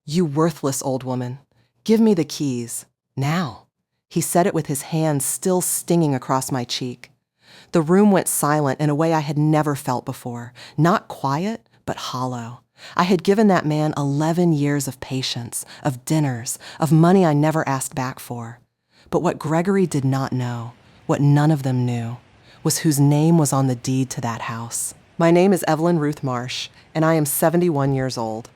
"You worthless old woman. Give me the keys. Now." He said it with his hand still stinging across my cheek. The room went silent in a way I had never felt before. Not quiet, but hollow. I had given that man 11 years of patience, of dinners, of money I never asked back for. But what Gregory did not know, what none of them knew, was whose name was on the deed to that house. My name is Evelyn Ruth Marsh, and I am 71 years old.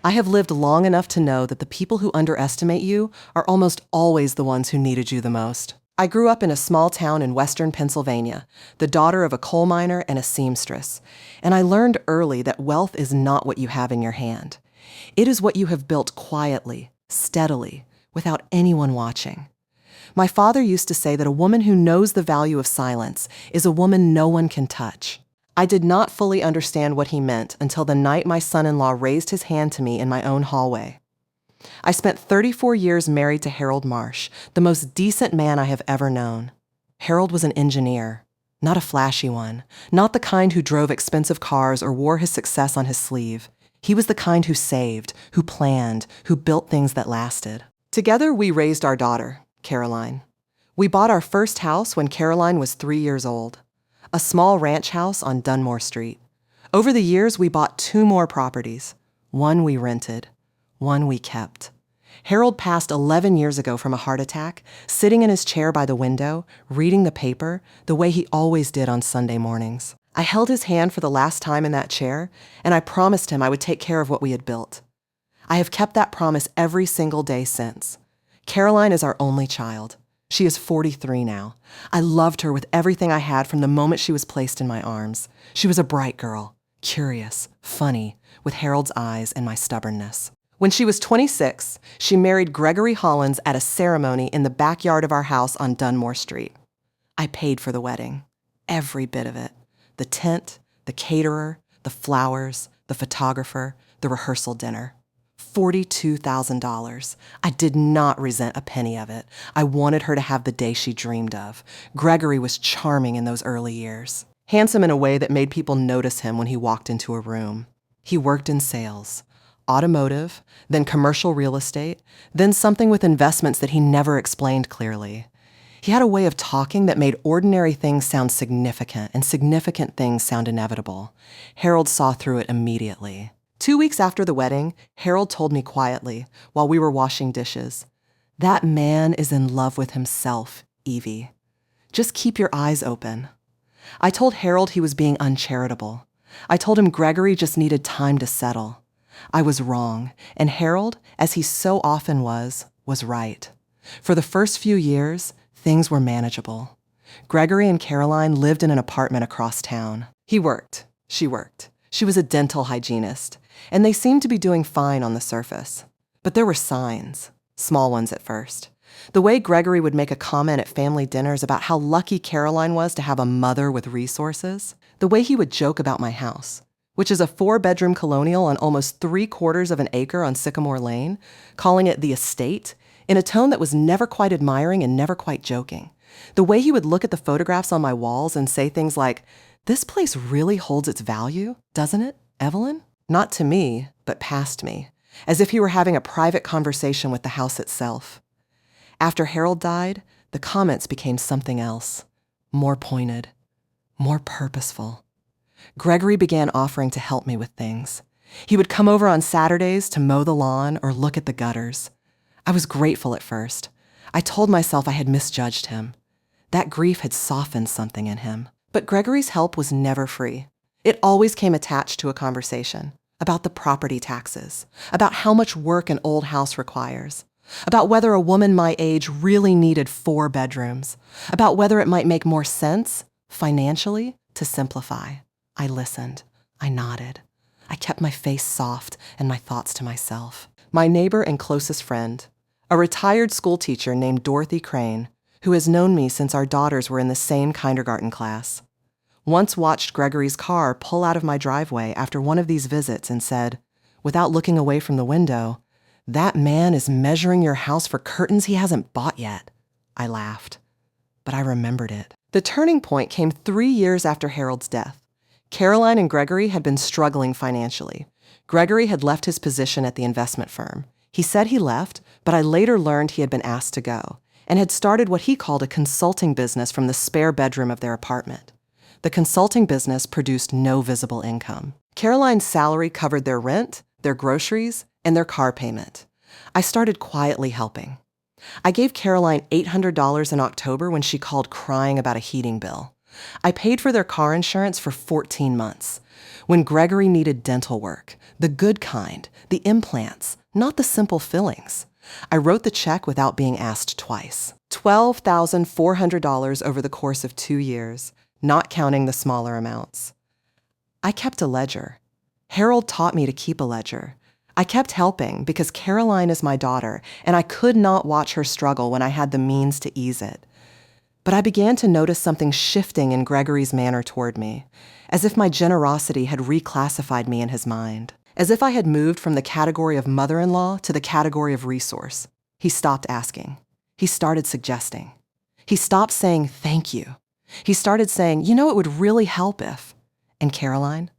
I have lived long enough to know that the people who underestimate you are almost always the ones who needed you the most. I grew up in a small town in western Pennsylvania, the daughter of a coal miner and a seamstress, and I learned early that wealth is not what you have in your hand. It is what you have built quietly, steadily, without anyone watching. My father used to say that a woman who knows the value of silence is a woman no one can touch. I did not fully understand what he meant until the night my son-in-law raised his hand to me in my own hallway. I spent 34 years married to Harold Marsh, the most decent man I have ever known. Harold was an engineer, not a flashy one, not the kind who drove expensive cars or wore his success on his sleeve. He was the kind who saved, who planned, who built things that lasted. Together, we raised our daughter, Caroline. We bought our first house when Caroline was 3 years old, a small ranch house on Dunmore Street. Over the years, we bought 2 more properties. One we rented. One we kept. Harold passed 11 years ago from a heart attack, sitting in his chair by the window, reading the paper, the way he always did on Sunday mornings. I held his hand for the last time in that chair, and I promised him I would take care of what we had built. I have kept that promise every single day since. Caroline is our only child. She is 43 now. I loved her with everything I had from the moment she was placed in my arms. She was a bright girl, curious, funny, with Harold's eyes and my stubbornness. When she was 26, she married Gregory Hollins at a ceremony in the backyard of our house on Dunmore Street. I paid for the wedding, every bit of it. The tent, the caterer, the flowers, the photographer, the rehearsal dinner. $42,000. I did not resent a penny of it. I wanted her to have the day she dreamed of. Gregory was charming in those early years, handsome in a way that made people notice him when he walked into a room. He worked in sales. Automotive, then commercial real estate, then something with investments that he never explained clearly. He had a way of talking that made ordinary things sound significant and significant things sound inevitable. Harold saw through it immediately. 2 weeks after the wedding, Harold told me quietly, while we were washing dishes, "That man is in love with himself, Evie. Just keep your eyes open." I told Harold he was being uncharitable. I told him Gregory just needed time to settle. I was wrong, and Harold, as he so often was right. For the first few years, things were manageable. Gregory and Caroline lived in an apartment across town. He worked. She worked. She was a dental hygienist, and they seemed to be doing fine on the surface. But there were signs, small ones at first. The way Gregory would make a comment at family dinners about how lucky Caroline was to have a mother with resources. The way he would joke about my house, which is a 4-bedroom colonial on almost 3/4 of an acre on Sycamore Lane, calling it the estate, in a tone that was never quite admiring and never quite joking. The way he would look at the photographs on my walls and say things like, "This place really holds its value, doesn't it, Evelyn?" Not to me, but past me, as if he were having a private conversation with the house itself. After Harold died, the comments became something else, more pointed, more purposeful. Gregory began offering to help me with things. He would come over on Saturdays to mow the lawn or look at the gutters. I was grateful at first. I told myself I had misjudged him. That grief had softened something in him. But Gregory's help was never free. It always came attached to a conversation about the property taxes, about how much work an old house requires, about whether a woman my age really needed 4 bedrooms, about whether it might make more sense, financially, to simplify. I listened. I nodded. I kept my face soft and my thoughts to myself. My neighbor and closest friend, a retired school teacher named Dorothy Crane, who has known me since our daughters were in the same kindergarten class, once watched Gregory's car pull out of my driveway after one of these visits and said, without looking away from the window, "That man is measuring your house for curtains he hasn't bought yet." I laughed, but I remembered it. The turning point came 3 years after Harold's death. Caroline and Gregory had been struggling financially. Gregory had left his position at the investment firm. He said he left, but I later learned he had been asked to go and had started what he called a consulting business from the spare bedroom of their apartment. The consulting business produced no visible income. Caroline's salary covered their rent, their groceries, and their car payment. I started quietly helping. I gave Caroline $800 in October when she called crying about a heating bill. I paid for their car insurance for 14 months. When Gregory needed dental work, the good kind, the implants, not the simple fillings, I wrote the check without being asked twice. $12,400 over the course of 2 years, not counting the smaller amounts. I kept a ledger. Harold taught me to keep a ledger. I kept helping because Caroline is my daughter, and I could not watch her struggle when I had the means to ease it. But I began to notice something shifting in Gregory's manner toward me, as if my generosity had reclassified me in his mind, as if I had moved from the category of mother-in-law to the category of resource. He stopped asking. He started suggesting. He stopped saying thank you. He started saying, it would really help if. And Caroline,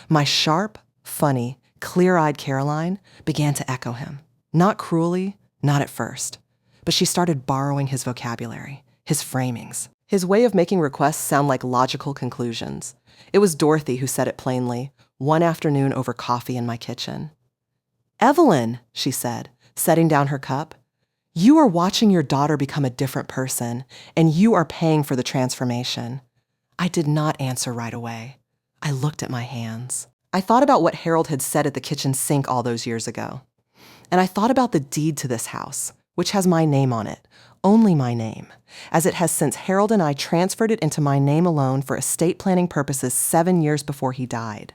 my sharp, funny, clear-eyed Caroline, began to echo him. Not cruelly, not at first, but she started borrowing his vocabulary, his framings. His way of making requests sound like logical conclusions. It was Dorothy who said it plainly, one afternoon over coffee in my kitchen. "Evelyn," she said, setting down her cup, "you are watching your daughter become a different person, and you are paying for the transformation." I did not answer right away. I looked at my hands. I thought about what Harold had said at the kitchen sink all those years ago. And I thought about the deed to this house, which has my name on it, only my name, as it has since Harold and I transferred it into my name alone for estate planning purposes 7 years before he died.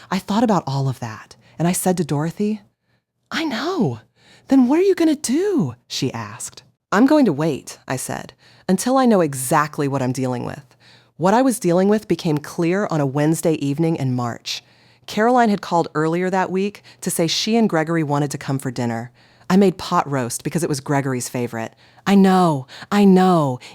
I thought about all of that, and I said to Dorothy, "I know. Then what are you going to do?" she asked. "I'm going to wait," I said, "until I know exactly what I'm dealing with." What I was dealing with became clear on a Wednesday evening in March. Caroline had called earlier that week to say she and Gregory wanted to come for dinner. I made pot roast because it was Gregory's favorite. I know.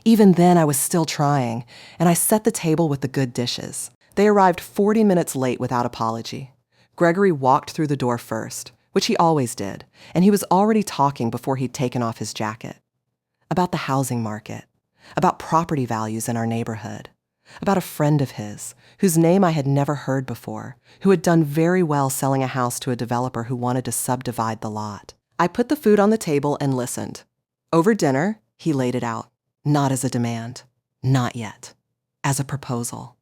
Even then I was still trying, and I set the table with the good dishes. They arrived 40 minutes late without apology. Gregory walked through the door first, which he always did, and he was already talking before he'd taken off his jacket. About the housing market, about property values in our neighborhood, about a friend of his, whose name I had never heard before, who had done very well selling a house to a developer who wanted to subdivide the lot. I put the food on the table and listened. Over dinner, he laid it out, not as a demand, not yet, as a proposal,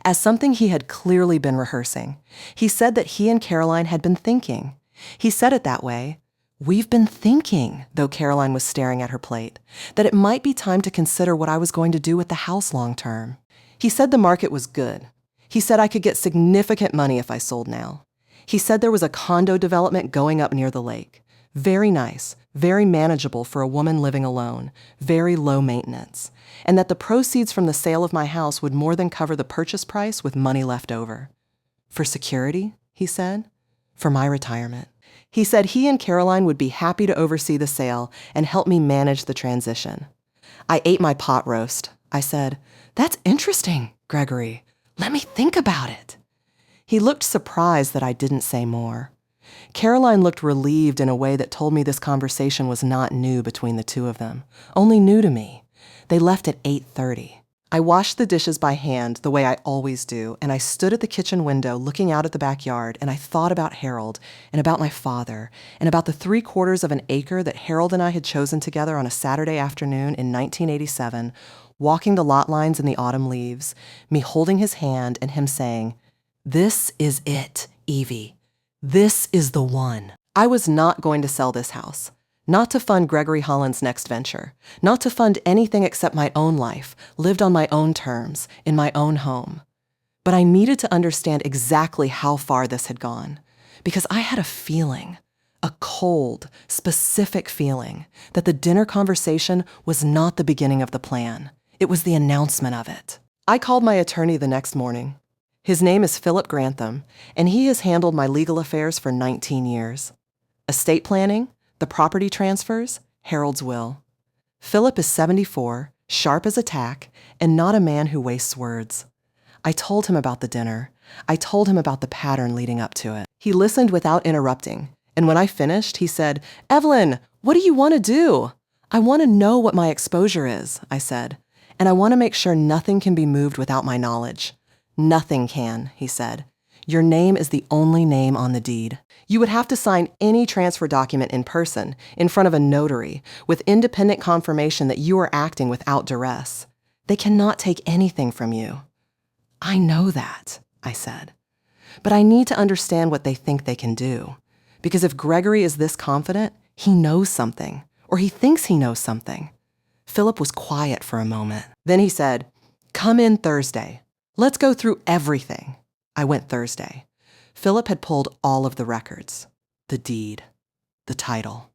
as something he had clearly been rehearsing. He said that he and Caroline had been thinking. He said it that way. "We've been thinking," though Caroline was staring at her plate, "that it might be time to consider what I was going to do with the house long term." He said the market was good. He said I could get significant money if I sold now. He said there was a condo development going up near the lake. Very nice, very manageable for a woman living alone, very low maintenance, and that the proceeds from the sale of my house would more than cover the purchase price with money left over. For security, he said, for my retirement. He said he and Caroline would be happy to oversee the sale and help me manage the transition. I ate my pot roast. I said, "That's interesting, Gregory. Let me think about it." He looked surprised that I didn't say more. Caroline looked relieved in a way that told me this conversation was not new between the two of them, only new to me. They left at 8:30. I washed the dishes by hand the way I always do, and I stood at the kitchen window looking out at the backyard, and I thought about Harold and about my father and about the 3/4 of an acre that Harold and I had chosen together on a Saturday afternoon in 1987, walking the lot lines in the autumn leaves, me holding his hand and him saying, "This is it, Evie. This is the one." I was not going to sell this house. Not to fund Gregory Holland's next venture. Not to fund anything except my own life, lived on my own terms, in my own home. But I needed to understand exactly how far this had gone, because I had a feeling, a cold, specific feeling, that the dinner conversation was not the beginning of the plan. It was the announcement of it. I called my attorney the next morning. His name is Philip Grantham, and he has handled my legal affairs for 19 years. Estate planning, the property transfers, Harold's will. Philip is 74, sharp as a tack, and not a man who wastes words. I told him about the dinner. I told him about the pattern leading up to it. He listened without interrupting, And when I finished, he said, "Evelyn, what do you want to do?" "I want to know what my exposure is," I said. "And I want to make sure nothing can be moved without my knowledge." "Nothing can," he said. "Your name is the only name on the deed. You would have to sign any transfer document in person, in front of a notary, with independent confirmation that you are acting without duress. They cannot take anything from you." "I know that," I said. "But I need to understand what they think they can do. Because if Gregory is this confident, he knows something, or he thinks he knows something." Philip was quiet for a moment. Then he said, "Come in Thursday. Let's go through everything." I went Thursday. Philip had pulled all of the records: the deed, the title,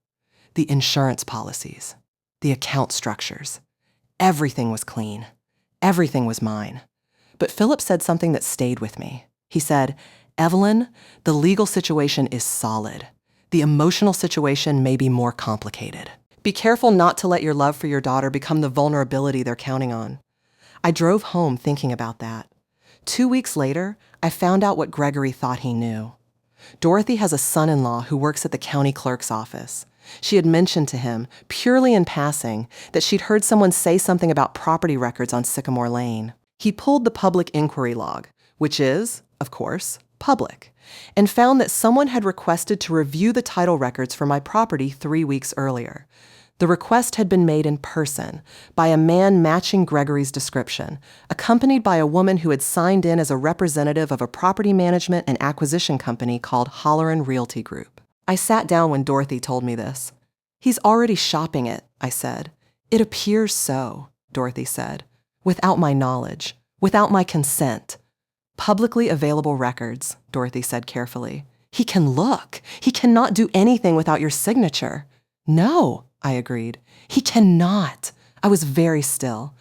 the insurance policies, the account structures. Everything was clean. Everything was mine. But Philip said something that stayed with me. He said, "Evelyn, the legal situation is solid. The emotional situation may be more complicated. Be careful not to let your love for your daughter become the vulnerability they're counting on." I drove home thinking about that. 2 weeks later, I found out what Gregory thought he knew. Dorothy has a son-in-law who works at the county clerk's office. She had mentioned to him, purely in passing, that she'd heard someone say something about property records on Sycamore Lane. He pulled the public inquiry log, which is, of course, public, and found that someone had requested to review the title records for my property 3 weeks earlier. The request had been made in person by a man matching Gregory's description, accompanied by a woman who had signed in as a representative of a property management and acquisition company called Holleran Realty Group. I sat down when Dorothy told me this. "He's already shopping it," I said. "It appears so," Dorothy said. "Without my knowledge, without my consent." "Publicly available records," Dorothy said carefully. "He can look. He cannot do anything without your signature." "No," I agreed. "He cannot." I was very still.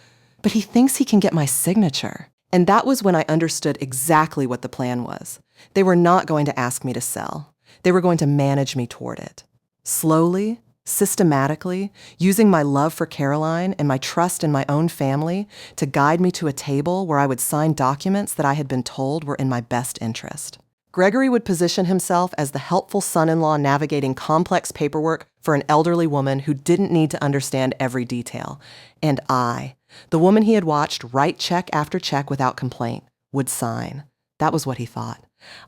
"But he thinks he can get my signature." And that was when I understood exactly what the plan was. They were not going to ask me to sell. They were going to manage me toward it. Slowly, systematically, using my love for Caroline and my trust in my own family to guide me to a table where I would sign documents that I had been told were in my best interest. Gregory would position himself as the helpful son-in-law navigating complex paperwork for an elderly woman who didn't need to understand every detail. And I, the woman he had watched write check after check without complaint, would sign. That was what he thought.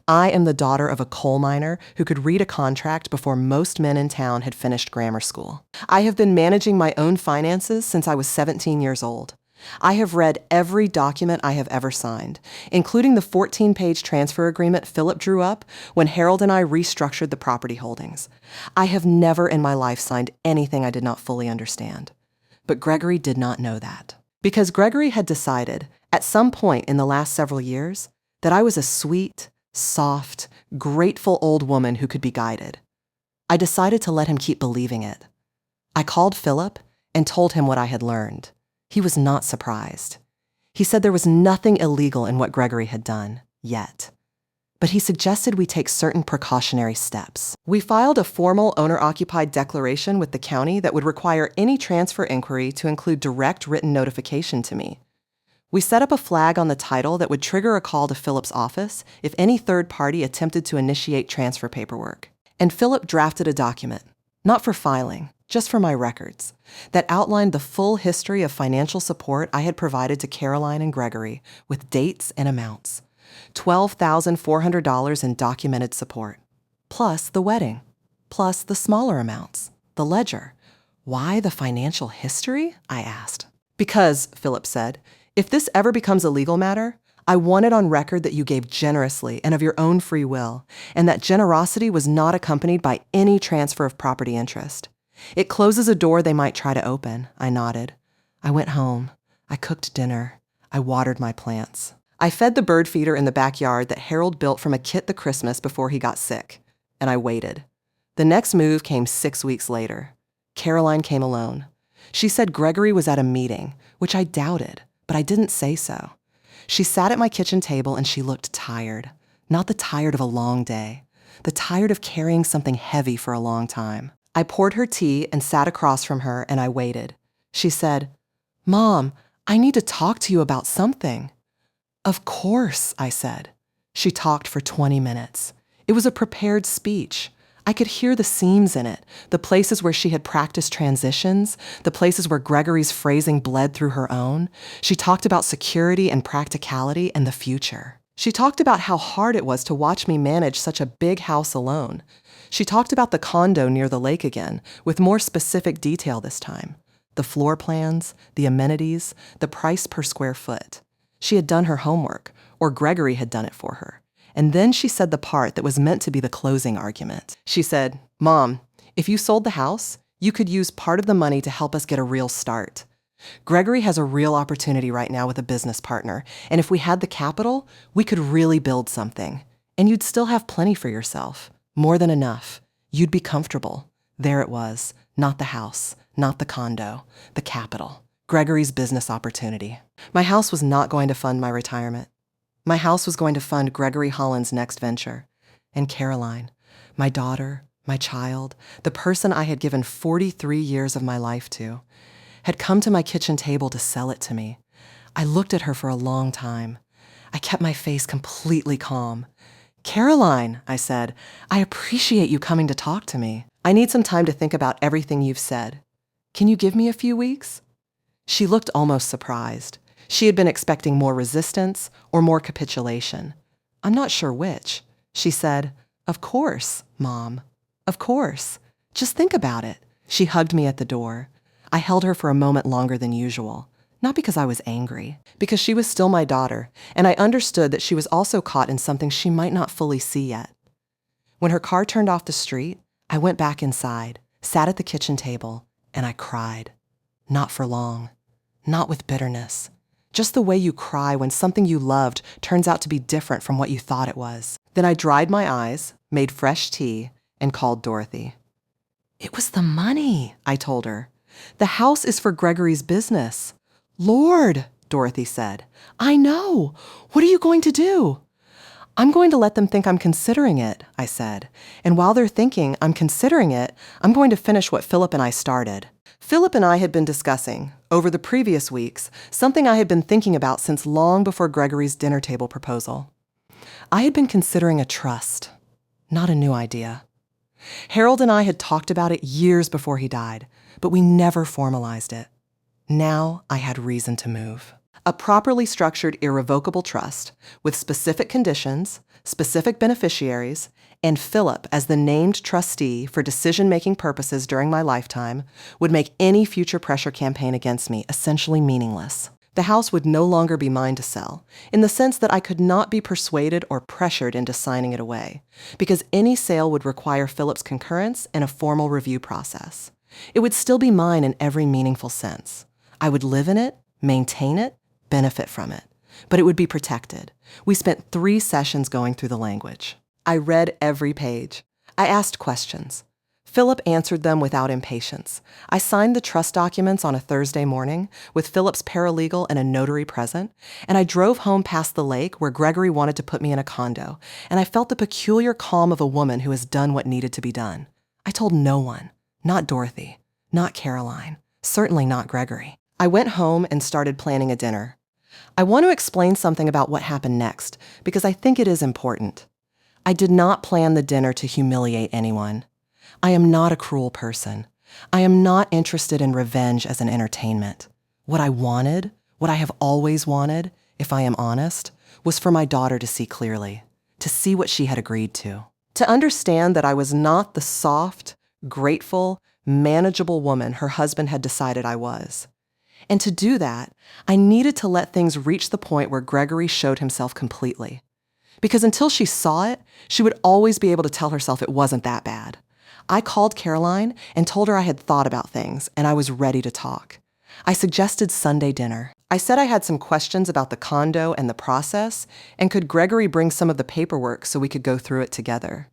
I am the daughter of a coal miner who could read a contract before most men in town had finished grammar school. I have been managing my own finances since I was 17 years old. I have read every document I have ever signed, including the 14-page transfer agreement Philip drew up when Harold and I restructured the property holdings. I have never in my life signed anything I did not fully understand. But Gregory did not know that. Because Gregory had decided, at some point in the last several years, that I was a sweet, soft, grateful old woman who could be guided. I decided to let him keep believing it. I called Philip and told him what I had learned. He was not surprised. He said there was nothing illegal in what Gregory had done, yet. But he suggested we take certain precautionary steps. We filed a formal owner-occupied declaration with the county that would require any transfer inquiry to include direct written notification to me. We set up a flag on the title that would trigger a call to Philip's office if any third party attempted to initiate transfer paperwork. And Philip drafted a document, not for filing, just for my records, that outlined the full history of financial support I had provided to Caroline and Gregory with dates and amounts. $12,400 in documented support, plus the wedding, plus the smaller amounts, the ledger. "Why the financial history?" I asked. "Because," Philip said, "if this ever becomes a legal matter, I want it on record that you gave generously and of your own free will, and that generosity was not accompanied by any transfer of property interest. It closes a door they might try to open." I nodded. I went home. I cooked dinner. I watered my plants. I fed the bird feeder in the backyard that Harold built from a kit the Christmas before he got sick. And I waited. The next move came 6 weeks later. Caroline came alone. She said Gregory was at a meeting, which I doubted, but I didn't say so. She sat at my kitchen table and she looked tired. Not the tired of a long day, the tired of carrying something heavy for a long time. I poured her tea and sat across from her, and I waited. She said, "Mom, I need to talk to you about something." "Of course," I said. She talked for 20 minutes. It was a prepared speech. I could hear the seams in it, the places where she had practiced transitions, the places where Gregory's phrasing bled through her own. She talked about security and practicality and the future. She talked about how hard it was to watch me manage such a big house alone. She talked about the condo near the lake again, with more specific detail this time. The floor plans, the amenities, the price per square foot. She had done her homework, or Gregory had done it for her. And then she said the part that was meant to be the closing argument. She said, "Mom, if you sold the house, you could use part of the money to help us get a real start. Gregory has a real opportunity right now with a business partner, and if we had the capital, we could really build something. And you'd still have plenty for yourself. More than enough. You'd be comfortable." There it was, not the house, not the condo, the capital. Gregory's business opportunity. My house was not going to fund my retirement. My house was going to fund Gregory Holland's next venture. And Caroline, my daughter, my child, the person I had given 43 years of my life to, had come to my kitchen table to sell it to me. I looked at her for a long time. I kept my face completely calm. "Caroline," I said, "I appreciate you coming to talk to me. I need some time to think about everything you've said. Can you give me a few weeks?" She looked almost surprised. She had been expecting more resistance or more capitulation. I'm not sure which. She said, "Of course, Mom. Of course. Just think about it." She hugged me at the door. I held her for a moment longer than usual. Not because I was angry, because she was still my daughter, and I understood that she was also caught in something she might not fully see yet. When her car turned off the street, I went back inside, sat at the kitchen table, and I cried. Not for long. Not with bitterness. Just the way you cry when something you loved turns out to be different from what you thought it was. Then I dried my eyes, made fresh tea, and called Dorothy. "It was the money," I told her. "The house is for Gregory's business." "Lord," Dorothy said, "I know. What are you going to do?" "I'm going to let them think I'm considering it," I said. "And while they're thinking I'm considering it, I'm going to finish what Philip and I started." Philip and I had been discussing, over the previous weeks, something I had been thinking about since long before Gregory's dinner table proposal. I had been considering a trust, not a new idea. Harold and I had talked about it years before he died, but we never formalized it. Now I had reason to move. A properly structured irrevocable trust with specific conditions, specific beneficiaries, and Philip as the named trustee for decision-making purposes during my lifetime would make any future pressure campaign against me essentially meaningless. The house would no longer be mine to sell, in the sense that I could not be persuaded or pressured into signing it away, because any sale would require Philip's concurrence and a formal review process. It would still be mine in every meaningful sense. I would live in it, maintain it, benefit from it, but it would be protected. We spent 3 sessions going through the language. I read every page. I asked questions. Philip answered them without impatience. I signed the trust documents on a Thursday morning with Philip's paralegal and a notary present, and I drove home past the lake where Gregory wanted to put me in a condo, and I felt the peculiar calm of a woman who has done what needed to be done. I told no one, not Dorothy, not Caroline, certainly not Gregory. I went home and started planning a dinner. I want to explain something about what happened next, because I think it is important. I did not plan the dinner to humiliate anyone. I am not a cruel person. I am not interested in revenge as an entertainment. What I wanted, what I have always wanted, if I am honest, was for my daughter to see clearly, to see what she had agreed to understand that I was not the soft, grateful, manageable woman her husband had decided I was. And to do that, I needed to let things reach the point where Gregory showed himself completely. Because until she saw it, she would always be able to tell herself it wasn't that bad. I called Caroline and told her I had thought about things and I was ready to talk. I suggested Sunday dinner. I said I had some questions about the condo and the process, and could Gregory bring some of the paperwork so we could go through it together.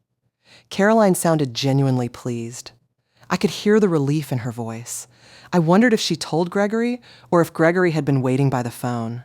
Caroline sounded genuinely pleased. I could hear the relief in her voice. I wondered if she told Gregory or if Gregory had been waiting by the phone.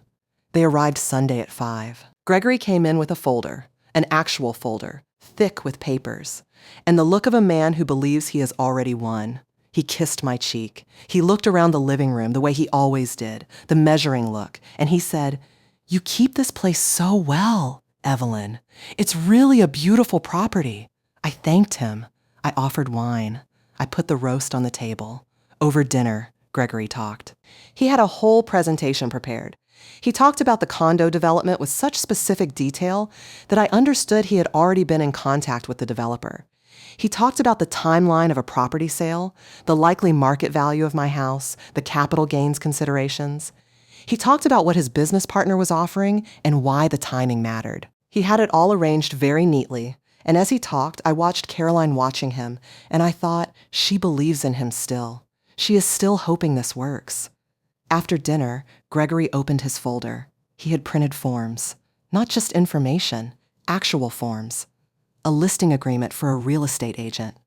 They arrived Sunday at 5. Gregory came in with a folder, an actual folder, thick with papers, and the look of a man who believes he has already won. He kissed my cheek. He looked around the living room the way he always did, the measuring look, and he said, "You keep this place so well, Evelyn. It's really a beautiful property." I thanked him. I offered wine. I put the roast on the table. Over dinner, Gregory talked. He had a whole presentation prepared. He talked about the condo development with such specific detail that I understood he had already been in contact with the developer. He talked about the timeline of a property sale, the likely market value of my house, the capital gains considerations. He talked about what his business partner was offering and why the timing mattered. He had it all arranged very neatly, and as he talked, I watched Caroline watching him, and I thought, she believes in him still. She is still hoping this works. After dinner, Gregory opened his folder. He had printed forms. Not just information, actual forms. A listing agreement for a real estate agent.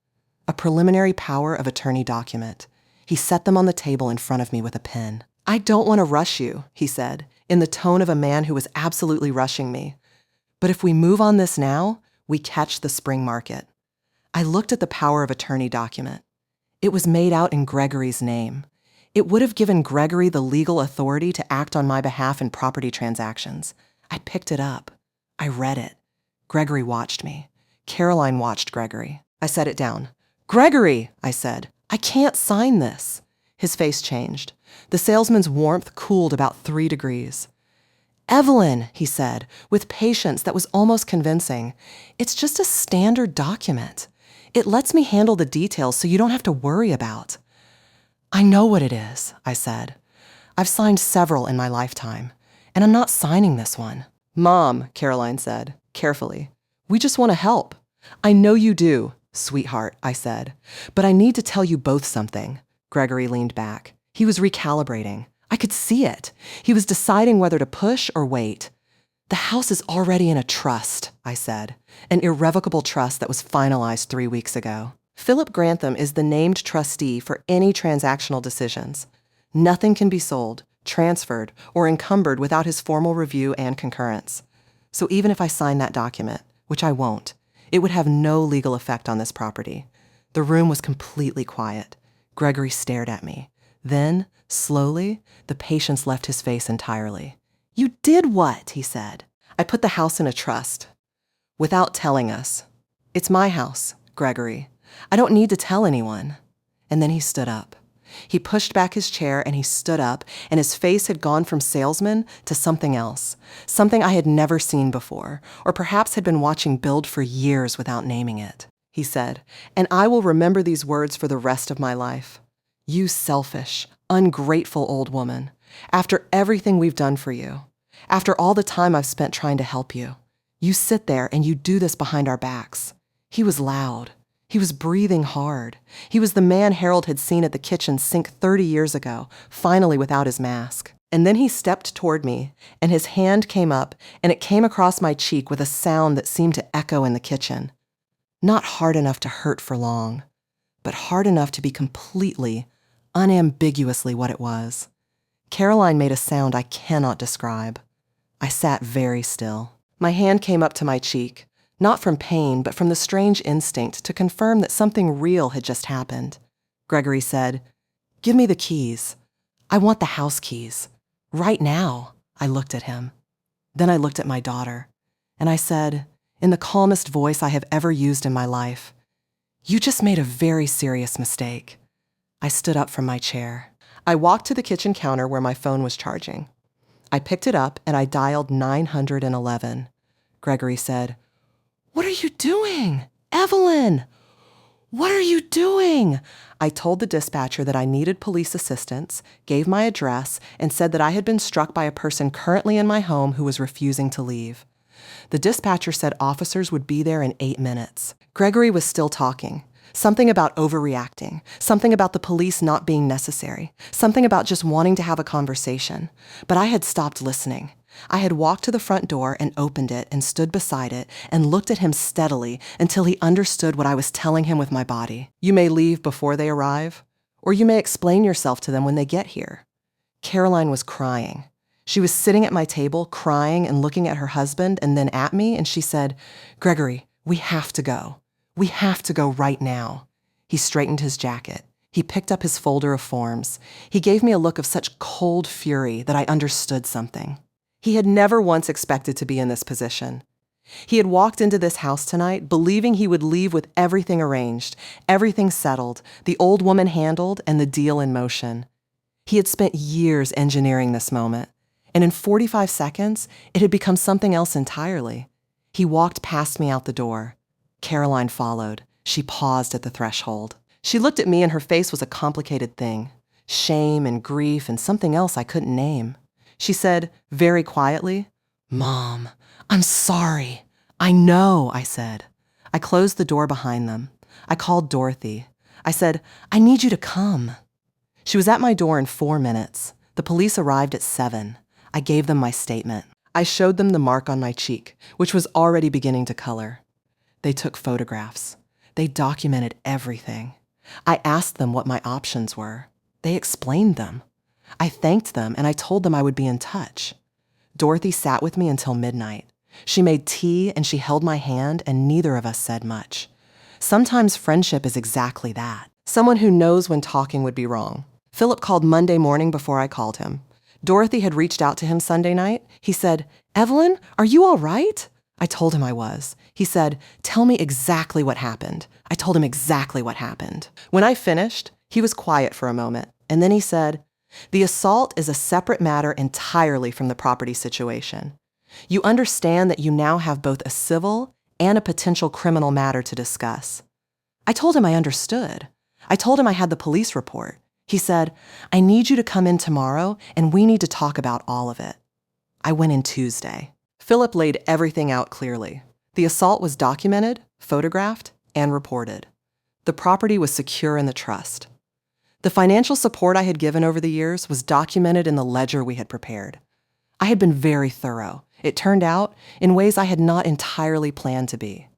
A preliminary power of attorney document. He set them on the table in front of me with a pen. "I don't want to rush you," he said, in the tone of a man who was absolutely rushing me. "But if we move on this now, we catch the spring market." I looked at the power of attorney document. It was made out in Gregory's name. It would have given Gregory the legal authority to act on my behalf in property transactions. I picked it up. I read it. Gregory watched me. Caroline watched Gregory. I set it down. "Gregory," I said, "I can't sign this." His face changed. The salesman's warmth cooled about 3 degrees. "Evelyn," he said, with patience that was almost convincing, "it's just a standard document. It lets me handle the details so you don't have to worry about." "I know what it is," I said. "I've signed several in my lifetime, and I'm not signing this one." "Mom," Caroline said, carefully, "we just want to help." "I know you do, sweetheart," I said, "but I need to tell you both something." Gregory leaned back. He was recalibrating. I could see it. He was deciding whether to push or wait. "The house is already in a trust," I said, "an irrevocable trust that was finalized 3 weeks ago. Philip Grantham is the named trustee for any transactional decisions. Nothing can be sold, transferred, or encumbered without his formal review and concurrence. So even if I sign that document, which I won't, it would have no legal effect on this property." The room was completely quiet. Gregory stared at me. Then, slowly, the patience left his face entirely. "You did what?" he said. "I put the house in a trust. Without telling us. It's my house, Gregory. I don't need to tell anyone." And then he stood up. He pushed back his chair and he stood up, and his face had gone from salesman to something else, something I had never seen before, or perhaps had been watching build for years without naming it. He said, "And I will remember these words for the rest of my life. You selfish, ungrateful old woman. After everything we've done for you, after all the time I've spent trying to help you, you sit there and you do this behind our backs." He was loud. He was breathing hard. He was the man Harold had seen at the kitchen sink 30 years ago, finally without his mask. And then he stepped toward me, and his hand came up, and it came across my cheek with a sound that seemed to echo in the kitchen. Not hard enough to hurt for long, but hard enough to be completely, unambiguously what it was. Caroline made a sound I cannot describe. I sat very still. My hand came up to my cheek, not from pain, but from the strange instinct to confirm that something real had just happened. Gregory said, "Give me the keys. I want the house keys. Right now." I looked at him. Then I looked at my daughter, and I said, in the calmest voice I have ever used in my life, "You just made a very serious mistake." I stood up from my chair. I walked to the kitchen counter where my phone was charging. I picked it up and I dialed 911. Gregory said, "What are you doing? Evelyn! What are you doing?" I told the dispatcher that I needed police assistance, gave my address, and said that I had been struck by a person currently in my home who was refusing to leave. The dispatcher said officers would be there in 8 minutes. Gregory was still talking. Something about overreacting, something about the police not being necessary, something about just wanting to have a conversation. But I had stopped listening. I had walked to the front door and opened it and stood beside it and looked at him steadily until he understood what I was telling him with my body. "You may leave before they arrive, or you may explain yourself to them when they get here." Caroline was crying. She was sitting at my table, crying and looking at her husband and then at me, and she said, "Gregory, we have to go. We have to go right now." He straightened his jacket. He picked up his folder of forms. He gave me a look of such cold fury that I understood something. He had never once expected to be in this position. He had walked into this house tonight believing he would leave with everything arranged, everything settled, the old woman handled, and the deal in motion. He had spent years engineering this moment, and in 45 seconds, it had become something else entirely. He walked past me out the door. Caroline followed. She paused at the threshold. She looked at me and her face was a complicated thing. Shame and grief and something else I couldn't name. She said, very quietly, "Mom, I'm sorry." "I know," I said. I closed the door behind them. I called Dorothy. I said, "I need you to come." She was at my door in 4 minutes. The police arrived at 7. I gave them my statement. I showed them the mark on my cheek, which was already beginning to color. They took photographs. They documented everything. I asked them what my options were. They explained them. I thanked them and I told them I would be in touch. Dorothy sat with me until midnight. She made tea and she held my hand and neither of us said much. Sometimes friendship is exactly that. Someone who knows when talking would be wrong. Philip called Monday morning before I called him. Dorothy had reached out to him Sunday night. He said, "Evelyn, are you all right?" I told him I was. He said, "Tell me exactly what happened." I told him exactly what happened. When I finished, he was quiet for a moment, and then he said, "The assault is a separate matter entirely from the property situation. You understand that you now have both a civil and a potential criminal matter to discuss." I told him I understood. I told him I had the police report. He said, "I need you to come in tomorrow and we need to talk about all of it." I went in Tuesday. Philip laid everything out clearly. The assault was documented, photographed, and reported. The property was secure in the trust. The financial support I had given over the years was documented in the ledger we had prepared. I had been very thorough. It turned out in ways I had not entirely planned to be.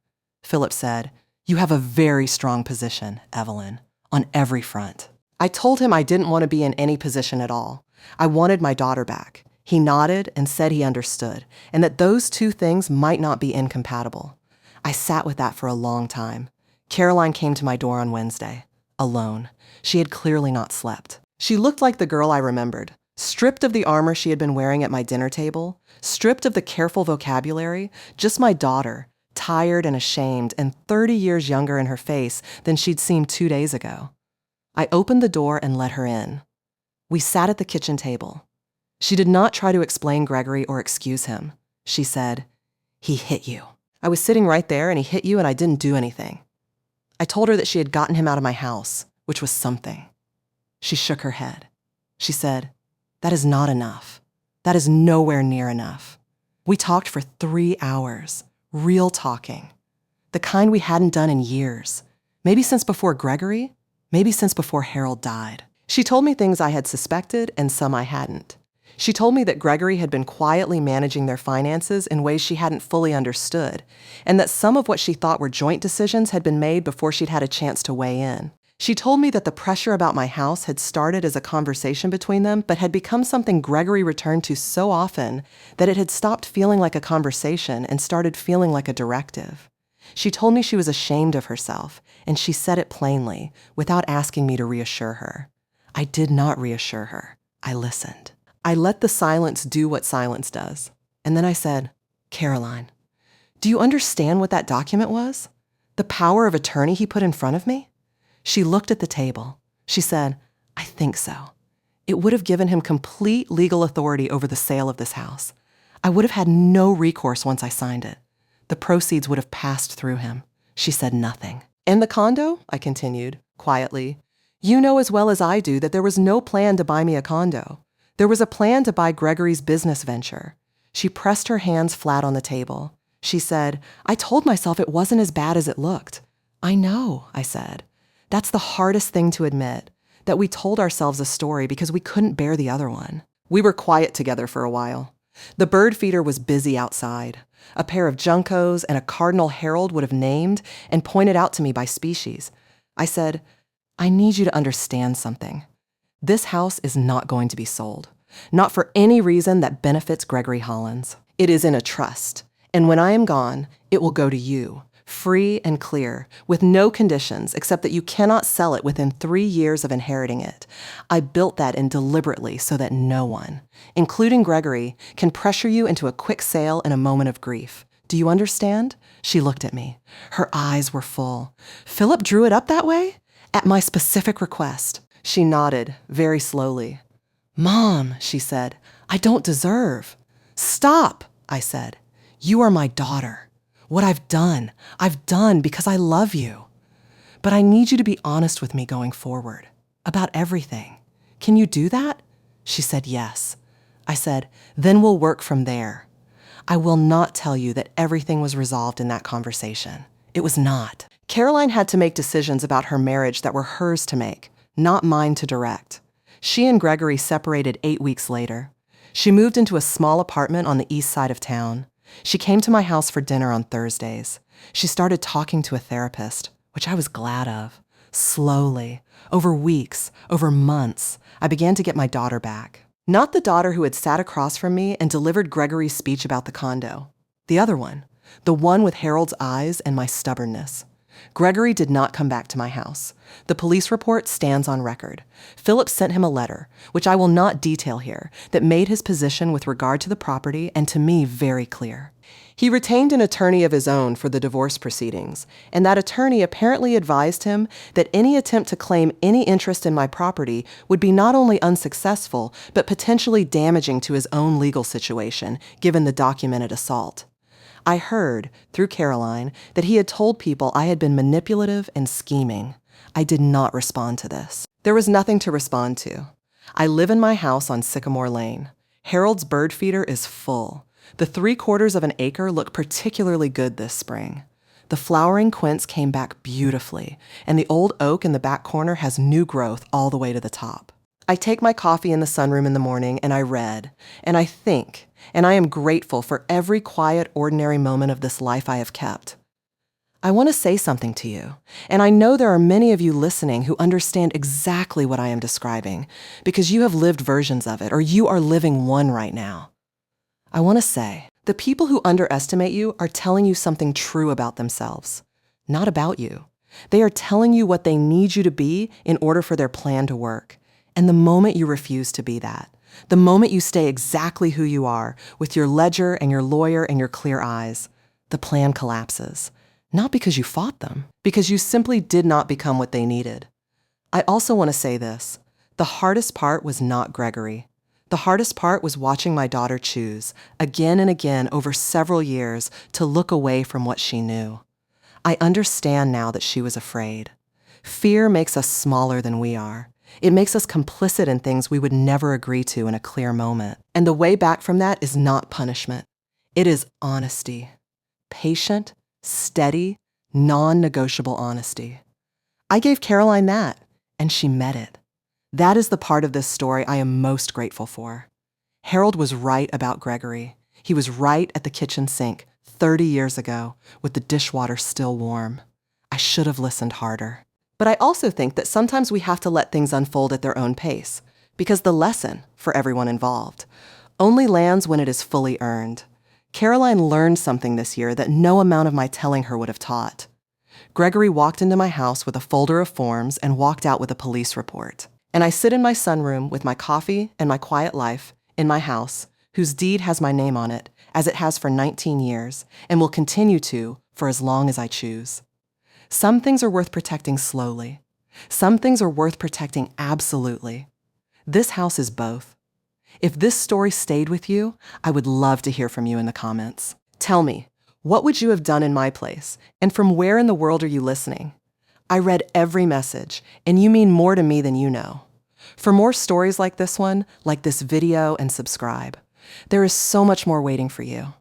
Philip said, "You have a very strong position, Evelyn, on every front." I told him I didn't want to be in any position at all. I wanted my daughter back. He nodded and said he understood, and that those two things might not be incompatible. I sat with that for a long time. Caroline came to my door on Wednesday, alone. She had clearly not slept. She looked like the girl I remembered, stripped of the armor she had been wearing at my dinner table, stripped of the careful vocabulary, just my daughter, tired and ashamed and 30 years younger in her face than she'd seemed 2 days ago. I opened the door and let her in. We sat at the kitchen table. She did not try to explain Gregory or excuse him. She said, "He hit you. I was sitting right there and he hit you and I didn't do anything." I told her that she had gotten him out of my house, which was something. She shook her head. She said, "That is not enough. That is nowhere near enough." We talked for 3 hours, real talking. The kind we hadn't done in years. Maybe since before Gregory, maybe since before Harold died. She told me things I had suspected and some I hadn't. She told me that Gregory had been quietly managing their finances in ways she hadn't fully understood, and that some of what she thought were joint decisions had been made before she'd had a chance to weigh in. She told me that the pressure about my house had started as a conversation between them, but had become something Gregory returned to so often that it had stopped feeling like a conversation and started feeling like a directive. She told me she was ashamed of herself, and she said it plainly, without asking me to reassure her. I did not reassure her. I listened. I let the silence do what silence does. And then I said, "Caroline, do you understand what that document was? The power of attorney he put in front of me?" She looked at the table. She said, "I think so. It would have given him complete legal authority over the sale of this house. I would have had no recourse once I signed it. The proceeds would have passed through him." She said nothing. "And the condo?" I continued, quietly. "You know as well as I do that there was no plan to buy me a condo. There was a plan to buy Gregory's business venture." She pressed her hands flat on the table. She said, "I told myself it wasn't as bad as it looked." "I know," I said. "That's the hardest thing to admit, that we told ourselves a story because we couldn't bear the other one." We were quiet together for a while. The bird feeder was busy outside. A pair of juncos and a cardinal herald would have named and pointed out to me by species. I said, "I need you to understand something. This house is not going to be sold. Not for any reason that benefits Gregory Hollins. It is in a trust, and when I am gone, it will go to you, free and clear, with no conditions except that you cannot sell it within 3 years of inheriting it. I built that in deliberately so that no one, including Gregory, can pressure you into a quick sale in a moment of grief. Do you understand? She looked at me. Her eyes were full. Philip drew it up that way? At my specific request. She nodded, very slowly. Mom, she said, I don't deserve. Stop, I said. You are my daughter. What I've done because I love you. But I need you to be honest with me going forward. About everything. Can you do that? She said yes. I said, then we'll work from there. I will not tell you that everything was resolved in that conversation. It was not. Caroline had to make decisions about her marriage that were hers to make, not mine to direct. She and Gregory separated 8 weeks later. She moved into a small apartment on the east side of town. She came to my house for dinner on Thursdays. She started talking to a therapist, which I was glad of. Slowly, over weeks, over months, I began to get my daughter back. Not the daughter who had sat across from me and delivered Gregory's speech about the condo. The other one, the one with Harold's eyes and my stubbornness. Gregory did not come back to my house. The police report stands on record. Philip sent him a letter, which I will not detail here, that made his position with regard to the property and to me very clear. He retained an attorney of his own for the divorce proceedings, and that attorney apparently advised him that any attempt to claim any interest in my property would be not only unsuccessful, but potentially damaging to his own legal situation, given the documented assault. I heard, through Caroline, that he had told people I had been manipulative and scheming. I did not respond to this. There was nothing to respond to. I live in my house on Sycamore Lane. Harold's bird feeder is full. The 3/4 of an acre look particularly good this spring. The flowering quince came back beautifully, and the old oak in the back corner has new growth all the way to the top. I take my coffee in the sunroom in the morning, and I read, and I think, and I am grateful for every quiet, ordinary moment of this life I have kept. I want to say something to you, and I know there are many of you listening who understand exactly what I am describing, because you have lived versions of it, or you are living one right now. I want to say, the people who underestimate you are telling you something true about themselves, not about you. They are telling you what they need you to be in order for their plan to work. And the moment you refuse to be that, the moment you stay exactly who you are, with your ledger and your lawyer and your clear eyes, the plan collapses. Not because you fought them, because you simply did not become what they needed. I also want to say this. The hardest part was not Gregory. The hardest part was watching my daughter choose, again and again over several years, to look away from what she knew. I understand now that she was afraid. Fear makes us smaller than we are. It makes us complicit in things we would never agree to in a clear moment. And the way back from that is not punishment. It is honesty. Patient, steady, non-negotiable honesty. I gave Caroline that, and she met it. That is the part of this story I am most grateful for. Harold was right about Gregory. He was right at the kitchen sink 30 years ago, with the dishwater still warm. I should have listened harder. But I also think that sometimes we have to let things unfold at their own pace, because the lesson, for everyone involved, only lands when it is fully earned. Caroline learned something this year that no amount of my telling her would have taught. Gregory walked into my house with a folder of forms and walked out with a police report. And I sit in my sunroom with my coffee and my quiet life in my house, whose deed has my name on it, as it has for 19 years, and will continue to for as long as I choose. Some things are worth protecting slowly. Some things are worth protecting absolutely. This house is both. If this story stayed with you, I would love to hear from you in the comments. Tell me, what would you have done in my place, and from where in the world are you listening? I read every message, and you mean more to me than you know. For more stories like this one, like this video, and subscribe. There is so much more waiting for you.